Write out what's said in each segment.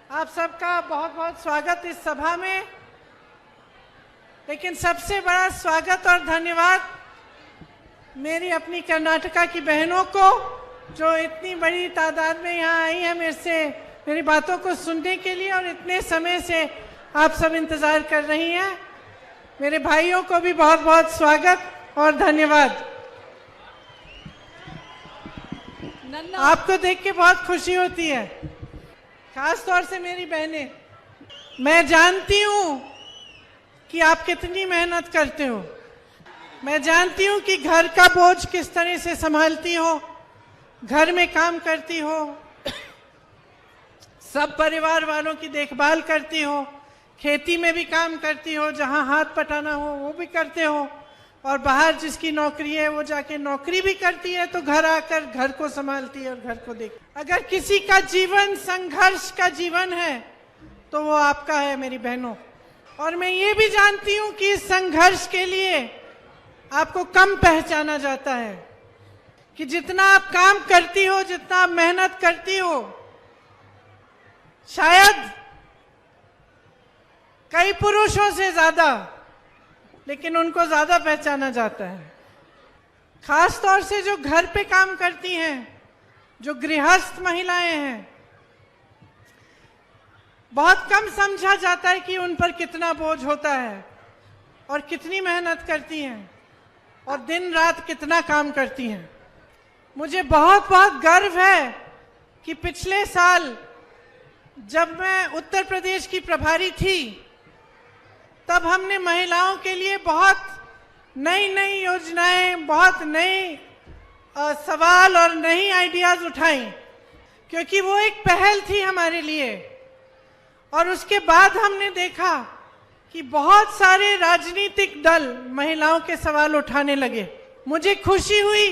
आप सबका बहुत बहुत स्वागत इस सभा में। लेकिन सबसे बड़ा स्वागत और धन्यवाद मेरी अपनी कर्नाटका की बहनों को, जो इतनी बड़ी तादाद में यहाँ आई है मेरी बातों को सुनने के लिए और इतने समय से आप सब इंतज़ार कर रही हैं। मेरे भाइयों को भी बहुत बहुत स्वागत और धन्यवाद। आपको देख के बहुत खुशी होती है, खास तौर से मेरी बहनें। मैं जानती हूँ कि आप कितनी मेहनत करते हो। मैं जानती हूँ कि घर का बोझ किस तरह से संभालती हो, घर में काम करती हो, सब परिवार वालों की देखभाल करती हो, खेती में भी काम करती हो, जहाँ हाथ पटाना हो वो भी करते हो, और बाहर जिसकी नौकरी है वो जाके नौकरी भी करती है, तो घर आकर घर को संभालती है और घर को देख। अगर किसी का जीवन संघर्ष का जीवन है तो वो आपका है मेरी बहनों। और मैं ये भी जानती हूँ कि इस संघर्ष के लिए आपको कम पहचाना जाता है, कि जितना आप काम करती हो, जितना आप मेहनत करती हो, शायद कई पुरुषों से ज्यादा, लेकिन उनको ज्यादा पहचाना जाता है। खास तौर से जो घर पे काम करती हैं, जो गृहस्थ महिलाएं हैं, बहुत कम समझा जाता है कि उन पर कितना बोझ होता है और कितनी मेहनत करती हैं और दिन रात कितना काम करती हैं। मुझे बहुत बहुत गर्व है कि पिछले साल जब मैं उत्तर प्रदेश की प्रभारी थी, तब हमने महिलाओं के लिए बहुत नई नई योजनाएं, बहुत नए सवाल और नई आइडियाज उठाई, क्योंकि वो एक पहल थी हमारे लिए। और उसके बाद हमने देखा कि बहुत सारे राजनीतिक दल महिलाओं के सवाल उठाने लगे। मुझे खुशी हुई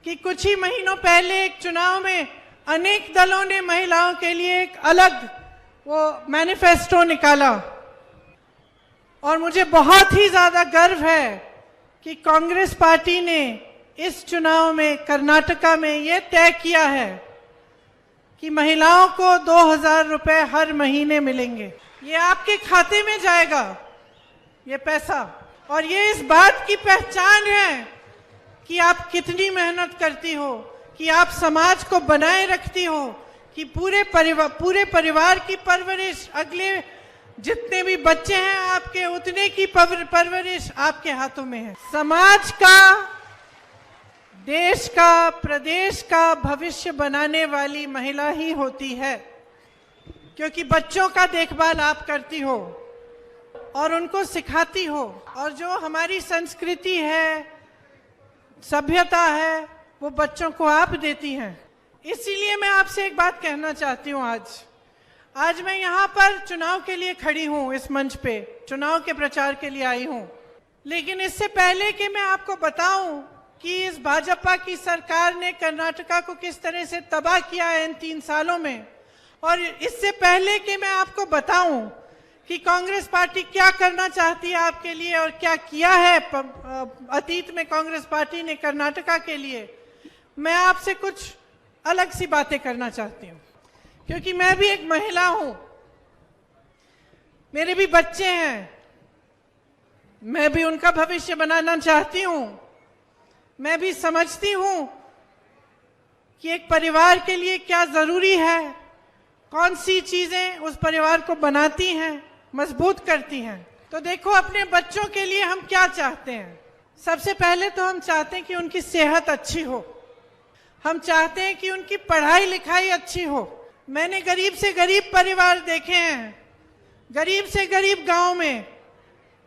कि कुछ ही महीनों पहले एक चुनाव में अनेक दलों ने महिलाओं के लिए एक अलग वो मैनिफेस्टो निकाला, और मुझे बहुत ही ज्यादा गर्व है कि कांग्रेस पार्टी ने इस चुनाव में कर्नाटका में ये तय किया है कि महिलाओं को 2000 रुपए हर महीने मिलेंगे। ये आपके खाते में जाएगा ये पैसा, और ये इस बात की पहचान है कि आप कितनी मेहनत करती हो, कि आप समाज को बनाए रखती हो, कि पूरे परिवार की परवरिश, अगले जितने भी बच्चे हैं आपके, उतने की परवरिश आपके हाथों में है। समाज का, देश का, प्रदेश का भविष्य बनाने वाली महिला ही होती है, क्योंकि बच्चों का देखभाल आप करती हो और उनको सिखाती हो, और जो हमारी संस्कृति है, सभ्यता है, वो बच्चों को आप देती हैं। इसीलिए मैं आपसे एक बात कहना चाहती हूँ। आज मैं यहाँ पर चुनाव के लिए खड़ी हूँ, इस मंच पे चुनाव के प्रचार के लिए आई हूँ। लेकिन इससे पहले कि मैं आपको बताऊं कि इस भाजपा की सरकार ने कर्नाटका को किस तरह से तबाह किया है इन 3 सालों में, और इससे पहले कि मैं आपको बताऊं कि कांग्रेस पार्टी क्या करना चाहती है आपके लिए और क्या किया है अतीत में कांग्रेस पार्टी ने कर्नाटका के लिए, मैं आपसे कुछ अलग सी बातें करना चाहती हूँ। क्योंकि मैं भी एक महिला हूं, मेरे भी बच्चे हैं, मैं भी उनका भविष्य बनाना चाहती हूं। मैं भी समझती हूं कि एक परिवार के लिए क्या जरूरी है, कौन सी चीजें उस परिवार को बनाती हैं, मजबूत करती हैं। तो देखो, अपने बच्चों के लिए हम क्या चाहते हैं। सबसे पहले तो हम चाहते हैं कि उनकी सेहत अच्छी हो, हम चाहते हैं कि उनकी पढ़ाई लिखाई अच्छी हो। मैंने गरीब से गरीब परिवार देखे हैं, गरीब से गरीब गांव में,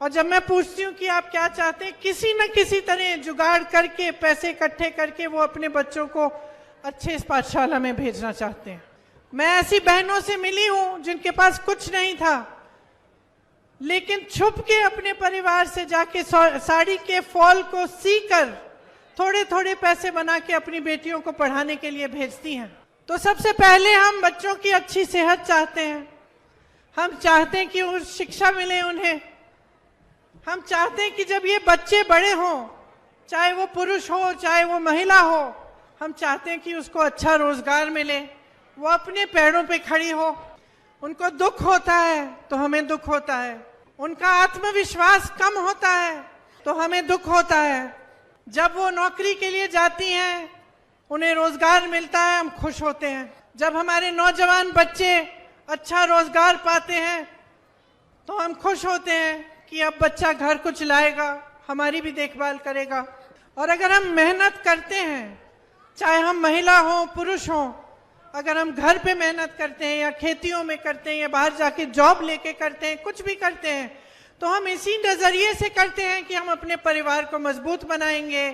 और जब मैं पूछती हूँ कि आप क्या चाहते हैं, किसी न किसी तरह जुगाड़ करके, पैसे इकट्ठे करके वो अपने बच्चों को अच्छे इस पाठशाला में भेजना चाहते हैं। मैं ऐसी बहनों से मिली हूँ जिनके पास कुछ नहीं था, लेकिन छुप के अपने परिवार से जाके साड़ी के फॉल को सीकर थोड़े थोड़े पैसे बना के अपनी बेटियों को पढ़ाने के लिए भेजती हैं। तो सबसे पहले हम बच्चों की अच्छी सेहत चाहते हैं, हम चाहते हैं कि उस शिक्षा मिले उन्हें, हम चाहते हैं कि जब ये बच्चे बड़े हों, चाहे वो पुरुष हो चाहे वो महिला हो, हम चाहते हैं कि उसको अच्छा रोजगार मिले, वो अपने पैरों पे खड़ी हो, उनको दुख होता है तो हमें दुख होता है, उनका आत्मविश्वास कम होता है तो हमें दुख होता है। जब वो नौकरी के लिए जाती हैं, उन्हें रोजगार मिलता है, हम खुश होते हैं। जब हमारे नौजवान बच्चे अच्छा रोजगार पाते हैं तो हम खुश होते हैं कि अब बच्चा घर को चलाएगा, हमारी भी देखभाल करेगा। और अगर हम मेहनत करते हैं, चाहे हम महिला हो पुरुष हो, अगर हम घर पे मेहनत करते हैं या खेतियों में करते हैं या बाहर जाके जॉब लेके करते हैं, कुछ भी करते हैं, तो हम इसी नजरिए से करते हैं कि हम अपने परिवार को मजबूत बनाएंगे,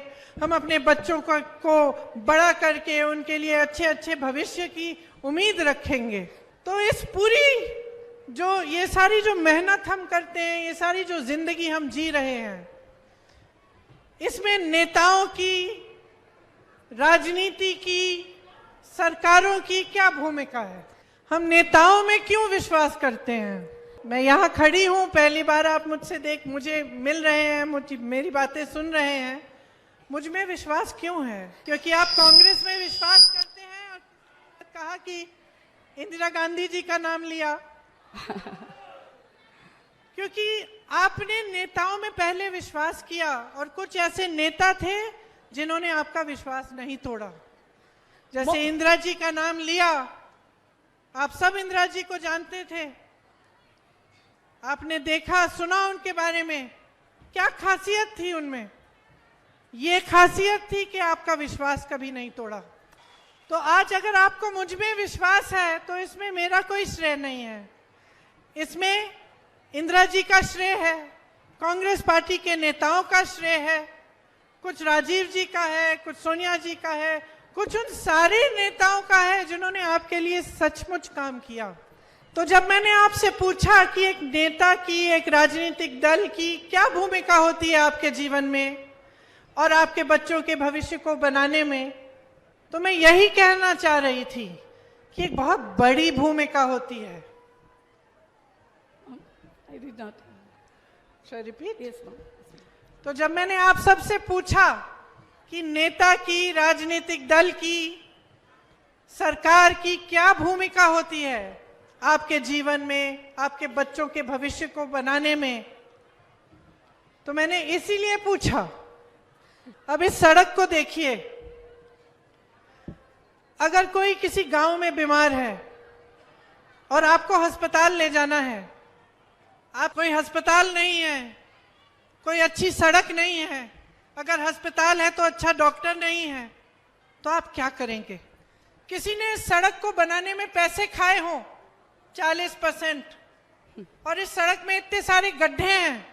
हम अपने बच्चों को बड़ा करके उनके लिए अच्छे अच्छे भविष्य की उम्मीद रखेंगे। तो इस पूरी जो ये सारी जो मेहनत हम करते हैं, ये सारी जो जिंदगी हम जी रहे हैं, इसमें नेताओं की, राजनीति की, सरकारों की क्या भूमिका है? हम नेताओं में क्यों विश्वास करते हैं? मैं यहाँ खड़ी हूँ, पहली बार आप मुझे मिल रहे हैं, मेरी बातें सुन रहे हैं, मुझ में विश्वास क्यों है? क्योंकि आप कांग्रेस में विश्वास करते हैं और कहा कि इंदिरा गांधी जी का नाम लिया क्योंकि आपने नेताओं में पहले विश्वास किया और कुछ ऐसे नेता थे जिन्होंने आपका विश्वास नहीं तोड़ा। जैसे इंदिरा जी का नाम लिया, आप सब इंदिरा जी को जानते थे, आपने देखा सुना उनके बारे में, क्या खासियत थी उनमें? ये खासियत थी कि आपका विश्वास कभी नहीं तोड़ा। तो आज अगर आपको मुझ में विश्वास है तो इसमें मेरा कोई श्रेय नहीं है, इसमें इंदिरा जी का श्रेय है, कांग्रेस पार्टी के नेताओं का श्रेय है, कुछ राजीव जी का है, कुछ सोनिया जी का है, कुछ उन सारे नेताओं का है जिन्होंने आपके लिए सचमुच काम किया। तो जब मैंने आपसे पूछा कि एक नेता की, एक राजनीतिक दल की क्या भूमिका होती है आपके जीवन में और आपके बच्चों के भविष्य को बनाने में, तो मैं यही कहना चाह रही थी कि एक बहुत बड़ी भूमिका होती है। तो जब मैंने आप सबसे पूछा कि नेता की, राजनीतिक दल की, सरकार की क्या भूमिका होती है आपके जीवन में, आपके बच्चों के भविष्य को बनाने में, तो मैंने इसीलिए पूछा। अब इस सड़क को देखिए, अगर कोई किसी गांव में बीमार है और आपको अस्पताल ले जाना है, आप कोई अस्पताल नहीं है, कोई अच्छी सड़क नहीं है, अगर अस्पताल है तो अच्छा डॉक्टर नहीं है, तो आप क्या करेंगे? किसी ने सड़क को बनाने में पैसे खाए हों 40%, और इस सड़क में इतने सारे गड्ढे हैं,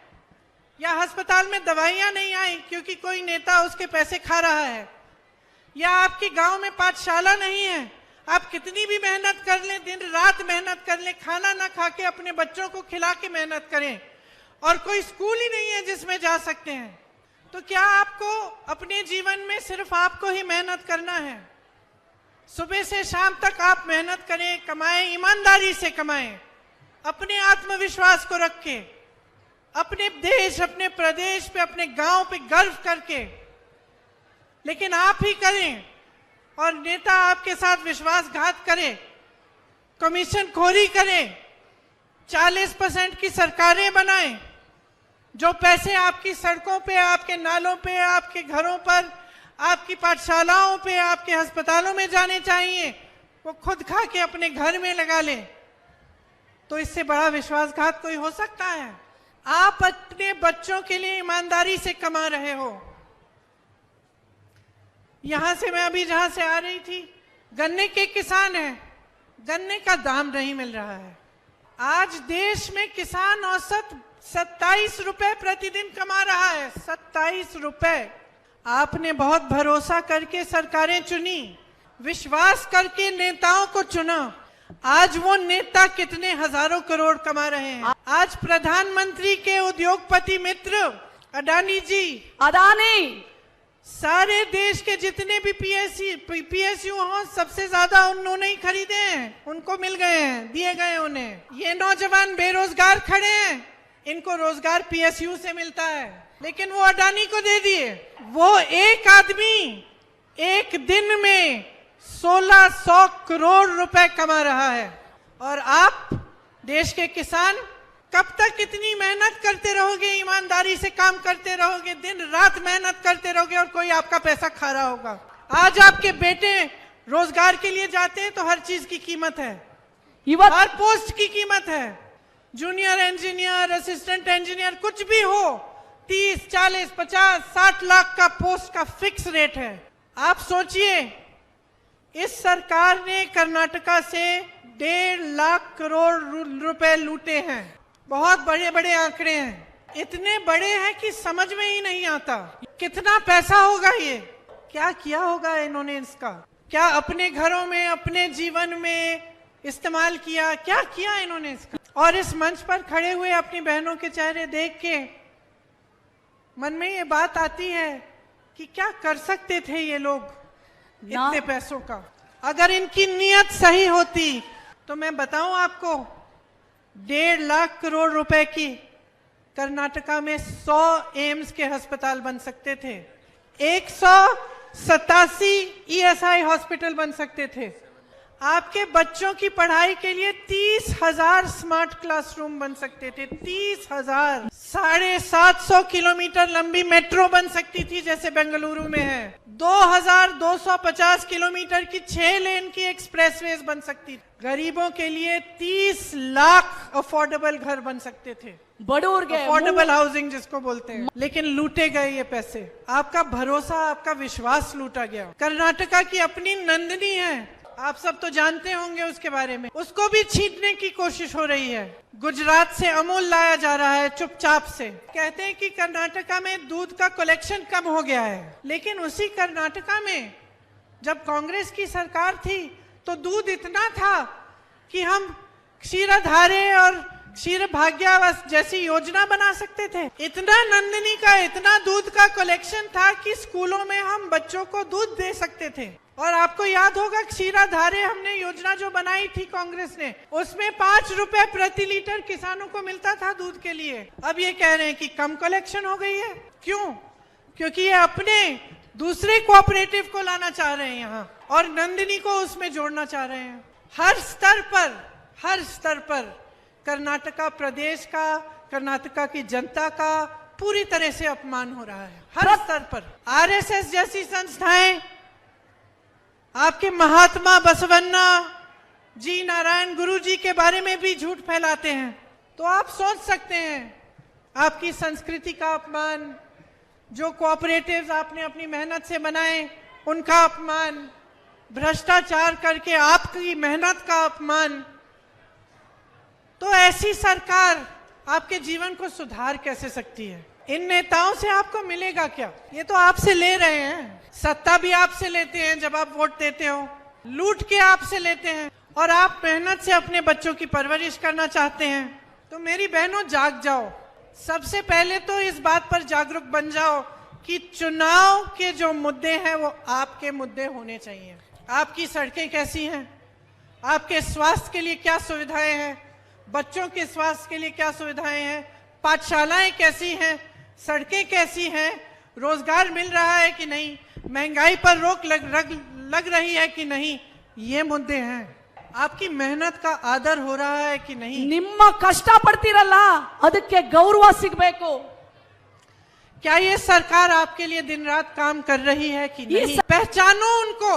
या अस्पताल में दवाइयां नहीं आई क्योंकि कोई नेता उसके पैसे खा रहा है, या आपके गांव में पाठशाला नहीं है, आप कितनी भी मेहनत कर लें, दिन रात मेहनत कर लें, खाना ना खा के अपने बच्चों को खिला के मेहनत करें, और कोई स्कूल ही नहीं है जिसमें जा सकते हैं, तो क्या आपको अपने जीवन में सिर्फ आपको ही मेहनत करना है? सुबह से शाम तक आप मेहनत करें, कमाएं, ईमानदारी से कमाएं, अपने आत्मविश्वास को रख के, अपने देश, अपने प्रदेश पे, अपने गांव पे गर्व करके, लेकिन आप ही करें और नेता आपके साथ विश्वासघात करे, कमीशन खोरी करें, 40% की सरकारें बनाएं, जो पैसे आपकी सड़कों पे, आपके नालों पे, आपके घरों पर, आपकी पाठशालाओं पे, आपके अस्पतालों में जाने चाहिए, वो खुद खा के अपने घर में लगा ले, तो इससे बड़ा विश्वासघात कोई हो सकता है? आप अपने बच्चों के लिए ईमानदारी से कमा रहे हो। यहां से मैं अभी जहां से आ रही थी, गन्ने के किसान हैं, गन्ने का दाम नहीं मिल रहा है। आज देश में किसान औसत 27 रुपए प्रतिदिन कमा रहा है, 27 रुपए। आपने बहुत भरोसा करके सरकारें चुनी, विश्वास करके नेताओं को चुना, आज वो नेता कितने हजारों करोड़ कमा रहे हैं। आज प्रधानमंत्री के उद्योगपति मित्र अडानी जी, अडानी सारे देश के जितने भी पीएसयू हों, सबसे ज्यादा उन्होंने ही खरीदे हैं, उनको मिल गए हैं, दिए गए उन्हें। ये नौजवान बेरोजगार खड़े हैं, इनको रोजगार पीएसयू से मिलता है, लेकिन वो अडानी को दे दिए। वो एक आदमी एक दिन में 1600 करोड़ रुपए कमा रहा है, और आप देश के किसान कब तक इतनी मेहनत करते रहोगे, ईमानदारी से काम करते रहोगे, दिन रात मेहनत करते रहोगे और कोई आपका पैसा खा रहा होगा? आज आपके बेटे रोजगार के लिए जाते हैं तो हर चीज की कीमत है, हर पोस्ट की कीमत है। जूनियर इंजीनियर, असिस्टेंट इंजीनियर, कुछ भी हो, 30, 40, 50, 60 लाख का पोस्ट का फिक्स रेट है। आप सोचिए, इस सरकार ने कर्नाटका से 1.5 लाख करोड़ रुपए लूटे हैं। बहुत बड़े बड़े आंकड़े हैं, इतने बड़े हैं कि समझ में ही नहीं आता कितना पैसा होगा ये। क्या किया होगा इन्होंने इसका? क्या अपने घरों में, अपने जीवन में इस्तेमाल किया? क्या किया इन्होंने इसका? और इस मंच पर खड़े हुए अपनी बहनों के चेहरे देख के मन में ये बात आती है कि क्या कर सकते थे ये लोग इतने पैसों का। अगर इनकी नीयत सही होती तो मैं बताऊं आपको, 1.5 लाख करोड़ रुपए की कर्नाटका में 100 एम्स के अस्पताल बन सकते थे, 187 ESI हॉस्पिटल बन सकते थे, आपके बच्चों की पढ़ाई के लिए 30,000 स्मार्ट क्लासरूम बन सकते थे, 30,000। 750 किलोमीटर लंबी मेट्रो बन सकती थी जैसे बेंगलुरु में है, 2,250 किलोमीटर की 6 लेन की एक्सप्रेसवेज बन सकती थी, गरीबों के लिए 30 लाख अफोर्डेबल घर बन सकते थे, अफोर्डेबल हाउसिंग जिसको बोलते हैं। लेकिन लूटे गए ये पैसे, आपका भरोसा, आपका विश्वास लूटा गया। कर्नाटका की अपनी नंदिनी है, आप सब तो जानते होंगे उसके बारे में, उसको भी छीनने की कोशिश हो रही है। गुजरात से अमूल लाया जा रहा है चुपचाप से। कहते हैं कि कर्नाटका में दूध का कलेक्शन कम हो गया है, लेकिन उसी कर्नाटका में जब कांग्रेस की सरकार थी तो दूध इतना था कि हम क्षीरधारे और क्षीर भाग्यावश जैसी योजना बना सकते थे। इतना नंदिनी का, इतना दूध का कलेक्शन था कि स्कूलों में हम बच्चों को दूध दे सकते थे। और आपको याद होगा, क्षीराधारे हमने योजना जो बनाई थी कांग्रेस ने, उसमें 5 रुपए प्रति लीटर किसानों को मिलता था दूध के लिए। अब ये कह रहे हैं कि कम कलेक्शन हो गई है। क्यों? क्योंकि ये अपने दूसरे कोऑपरेटिव को लाना चाह रहे हैं यहाँ और नंदिनी को उसमें जोड़ना चाह रहे हैं। हर स्तर पर कर्नाटका प्रदेश का, कर्नाटका की जनता का पूरी तरह से अपमान हो रहा है, हर स्तर पर। RSS जैसी संस्थाएं आपके महात्मा बसवन्ना जी, नारायण गुरु जी के बारे में भी झूठ फैलाते हैं। तो आप सोच सकते हैं, आपकी संस्कृति का अपमान, जो कोऑपरेटिव्स आपने अपनी मेहनत से बनाए उनका अपमान, भ्रष्टाचार करके आपकी मेहनत का अपमान। तो ऐसी सरकार आपके जीवन को सुधार कैसे सकती है? इन नेताओं से आपको मिलेगा क्या? ये तो आपसे ले रहे हैं, सत्ता भी आपसे लेते हैं जब आप वोट देते हो, लूट के आपसे लेते हैं, और आप मेहनत से अपने बच्चों की परवरिश करना चाहते हैं। तो मेरी बहनों, जाग जाओ। सबसे पहले तो इस बात पर जागरूक बन जाओ कि चुनाव के जो मुद्दे हैं वो आपके मुद्दे होने चाहिए। आपकी सड़कें कैसी हैं, आपके स्वास्थ्य के लिए क्या सुविधाएं हैं, बच्चों के स्वास्थ्य के लिए क्या सुविधाएं हैं, पाठशालाएं कैसी हैं, सड़कें कैसी हैं, रोजगार मिल रहा है कि नहीं, महंगाई पर रोक लग रही है कि नहीं, ये मुद्दे हैं। आपकी मेहनत का आदर हो रहा है कि नहीं, ನಿಮ್ಮ ಕಷ್ಟ ಪಡ್ತಿರಲ್ಲ ಅದಕ್ಕೆ ಗೌರವ ಸಿಗಬೇಕು। क्या ये सरकार आपके लिए दिन रात काम कर रही है कि नहीं? पहचानो उनको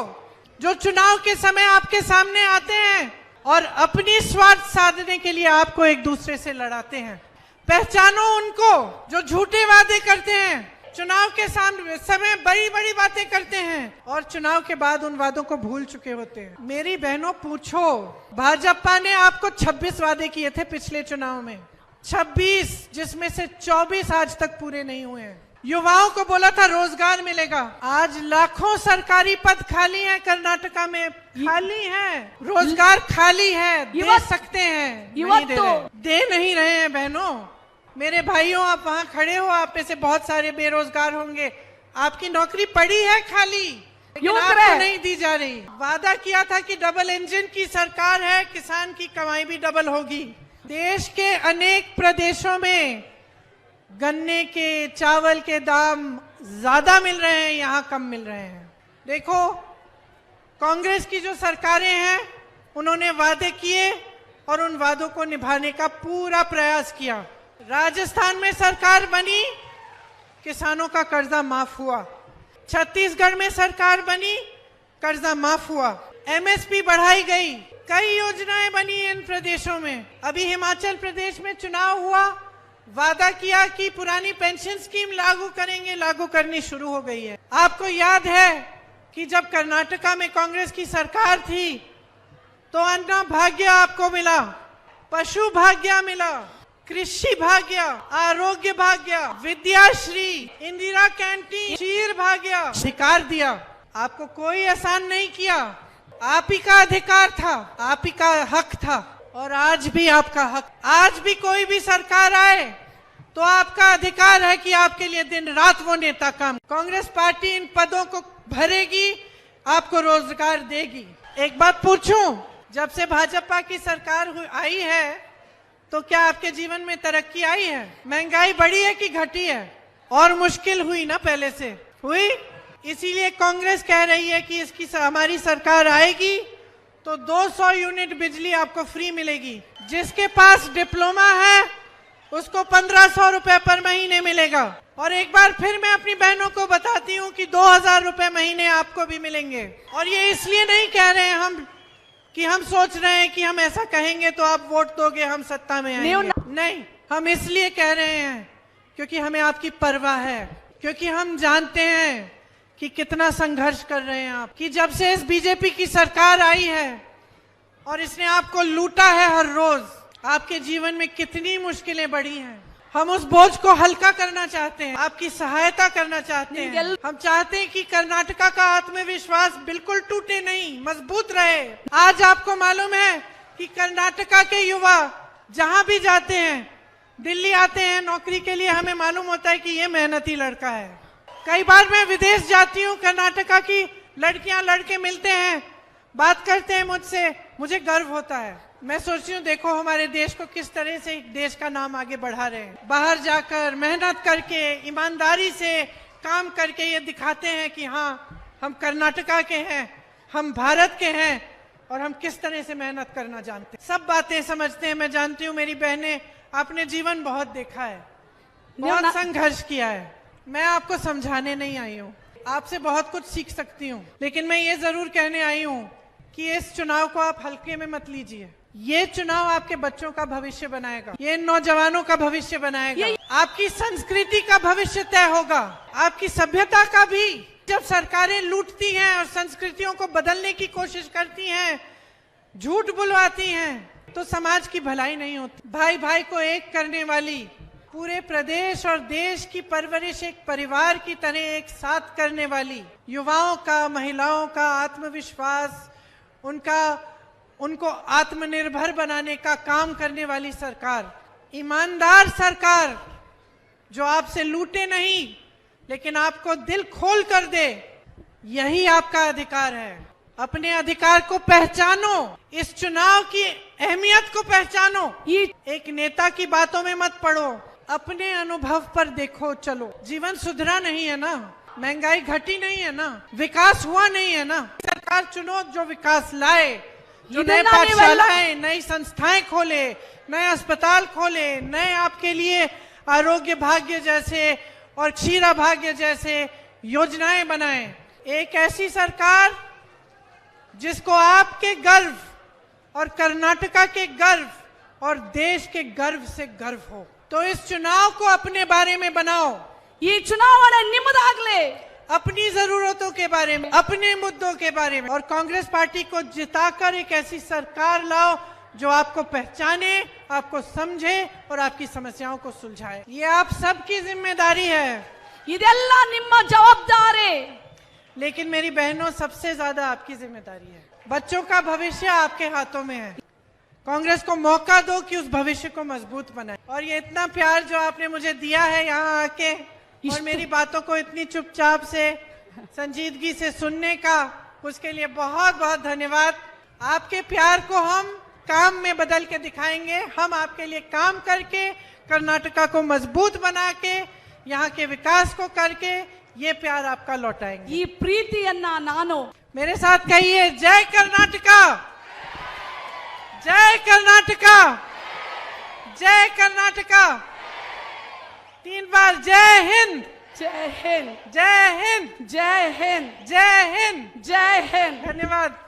जो चुनाव के समय आपके सामने आते हैं और अपनी स्वार्थ साधने के लिए आपको एक दूसरे से लड़ाते हैं। पहचानो उनको जो झूठे वादे करते हैं, चुनाव के समय बड़ी बड़ी बातें करते हैं और चुनाव के बाद उन वादों को भूल चुके होते हैं। मेरी बहनों, पूछो, भाजपा ने आपको 26 वादे किए थे पिछले चुनाव में, 26, जिसमें से 24 आज तक पूरे नहीं हुए हैं। युवाओं को बोला था रोजगार मिलेगा, आज लाखों सरकारी पद खाली हैं कर्नाटका में, खाली हैं, रोजगार खाली है, दे सकते हैं, दे नहीं रहे हैं। बहनों, मेरे भाइयों, आप वहां खड़े हो, आप में से बहुत सारे बेरोजगार होंगे, आपकी नौकरी पड़ी है खाली, लेकिन आपको नहीं दी जा रही। वादा किया था कि डबल इंजन की सरकार है, किसान की कमाई भी डबल होगी। देश के अनेक प्रदेशों में गन्ने के, चावल के दाम ज्यादा मिल रहे हैं, यहाँ कम मिल रहे हैं। देखो, कांग्रेस की जो सरकारें हैं उन्होंने वादे किए और उन वादों को निभाने का पूरा प्रयास किया। राजस्थान में सरकार बनी, किसानों का कर्जा माफ हुआ। छत्तीसगढ़ में सरकार बनी, कर्जा माफ हुआ। एमएसपी बढ़ाई गई, कई योजनाएं बनी इन प्रदेशों में। अभी हिमाचल प्रदेश में चुनाव हुआ, वादा किया कि पुरानी पेंशन स्कीम लागू करेंगे, लागू करनी शुरू हो गई है। आपको याद है कि जब कर्नाटका में कांग्रेस की सरकार थी तो अन्न भाग्य आपको मिला, पशु भाग्य मिला, कृषि भाग्य, आरोग्य भाग्य, विद्याश्री, इंदिरा कैंटीन, क्षीर भाग्य अधिकार दिया। आपको कोई एहसान नहीं किया, आप ही का अधिकार था, आप ही का हक था और आज भी आपका हक। आज भी कोई भी सरकार आए तो आपका अधिकार है कि आपके लिए दिन रात वो नेता काम। कांग्रेस पार्टी इन पदों को भरेगी, आपको रोजगार देगी। एक बात पूछूं, जब से भाजपा की सरकार आई है तो क्या आपके जीवन में तरक्की आई है? महंगाई बढ़ी है कि घटी है? और मुश्किल हुई ना, पहले से हुई। इसीलिए कांग्रेस कह रही है कि इसकी हमारी सरकार आएगी तो 200 यूनिट बिजली आपको फ्री मिलेगी। जिसके पास डिप्लोमा है उसको 1500 रुपए पर महीने मिलेगा। और एक बार फिर मैं अपनी बहनों को बताती हूँ कि 2000 रुपए महीने आपको भी मिलेंगे। और ये इसलिए नहीं कह रहे हैं हम कि हम सोच रहे हैं कि हम ऐसा कहेंगे तो आप वोट दोगे, हम सत्ता में आएंगे। नहीं, हम इसलिए कह रहे हैं क्योंकि हमें आपकी परवाह है, क्योंकि हम जानते हैं कि कितना संघर्ष कर रहे हैं आप। कि जब से इस बीजेपी की सरकार आई है और इसने आपको लूटा है हर रोज, आपके जीवन में कितनी मुश्किलें बढ़ी हैं। हम उस बोझ को हल्का करना चाहते हैं, आपकी सहायता करना चाहते हैं। हम चाहते हैं कि कर्नाटका का आत्मविश्वास बिल्कुल टूटे नहीं, मजबूत रहे। आज आपको मालूम है कि कर्नाटका के युवा जहां भी जाते हैं, दिल्ली आते हैं नौकरी के लिए, हमें मालूम होता है कि ये मेहनती लड़का है। कई बार मैं विदेश जाती हूँ, कर्नाटका की लड़कियां लड़के मिलते हैं, बात करते हैं मुझसे, मुझे गर्व होता है। मैं सोचती हूँ देखो हमारे देश को किस तरह से देश का नाम आगे बढ़ा रहे हैं। बाहर जाकर मेहनत करके, ईमानदारी से काम करके ये दिखाते हैं कि हाँ, हम कर्नाटका के हैं, हम भारत के हैं और हम किस तरह से मेहनत करना जानते हैं। सब बातें समझते हैं। मैं जानती हूँ मेरी बहनें, आपने जीवन बहुत देखा है, बहुत संघर्ष किया है। मैं आपको समझाने नहीं आई हूँ, आपसे बहुत कुछ सीख सकती हूँ, लेकिन मैं ये जरूर कहने आई हूँ कि इस चुनाव को आप हल्के में मत लीजिए। ये चुनाव आपके बच्चों का भविष्य बनाएगा, ये नौजवानों का भविष्य बनाएगा, आपकी संस्कृति का भविष्य तय होगा, आपकी सभ्यता का भी। जब सरकारें लूटती हैं और संस्कृतियों को बदलने की कोशिश करती हैं, झूठ बुलवाती हैं, तो समाज की भलाई नहीं होती। भाई भाई को एक करने वाली, पूरे प्रदेश और देश की परवरिश एक परिवार की तरह एक साथ करने वाली, युवाओं का, महिलाओं का आत्मविश्वास, उनको आत्मनिर्भर बनाने का काम करने वाली सरकार, ईमानदार सरकार जो आपसे लूटे नहीं लेकिन आपको दिल खोल कर दे, यही आपका अधिकार है। अपने अधिकार को पहचानो, इस चुनाव की अहमियत को पहचानो। एक नेता की बातों में मत पड़ो, अपने अनुभव पर देखो चलो। जीवन सुधरा नहीं है ना, महंगाई घटी नहीं है ना, विकास हुआ नहीं है ना। सरकार चुनो जो विकास लाए, जो नए पाठशालाएं, नई संस्थाएं खोले, नए अस्पताल खोले, नए आपके लिए आरोग्य भाग्य जैसे और क्षीरा भाग्य जैसे योजनाएं बनाए। एक ऐसी सरकार जिसको आपके गर्व और कर्नाटका के गर्व और देश के गर्व से गर्व हो। तो इस चुनाव को अपने बारे में बनाओ। ये चुनाव निम्मदागले अपनी जरूरतों के बारे में, अपने मुद्दों के बारे में, और कांग्रेस पार्टी को जिताकर एक ऐसी सरकार लाओ जो आपको पहचाने, आपको समझे और आपकी समस्याओं को सुलझाए। ये आप सबकी जिम्मेदारी है, ಇದೆಲ್ಲ ನಿಮ್ಮ जवाबदारी। लेकिन मेरी बहनों, सबसे ज्यादा आपकी जिम्मेदारी है। बच्चों का भविष्य आपके हाथों में है। कांग्रेस को मौका दो कि उस भविष्य को मजबूत बनाए। और ये इतना प्यार जो आपने मुझे दिया है यहाँ आके, और मेरी बातों को इतनी चुपचाप से, संजीदगी से सुनने का, उसके लिए बहुत बहुत धन्यवाद। आपके प्यार को हम काम में बदल के दिखाएंगे। हम आपके लिए काम करके, कर्नाटका को मजबूत बना के, यहाँ के विकास को करके ये प्यार आपका लौटाएंगे। ಈ ಪ್ರೀತಿಯನ್ನ ನಾನು मेरे साथ कहिए, जय कर्नाटका, जय कर्नाटका, जय कर्नाटका। 3 बार जय हिंद, जय हिंद, जय हिंद, जय हिंद, जय हिंद। जय हिंद। धन्यवाद।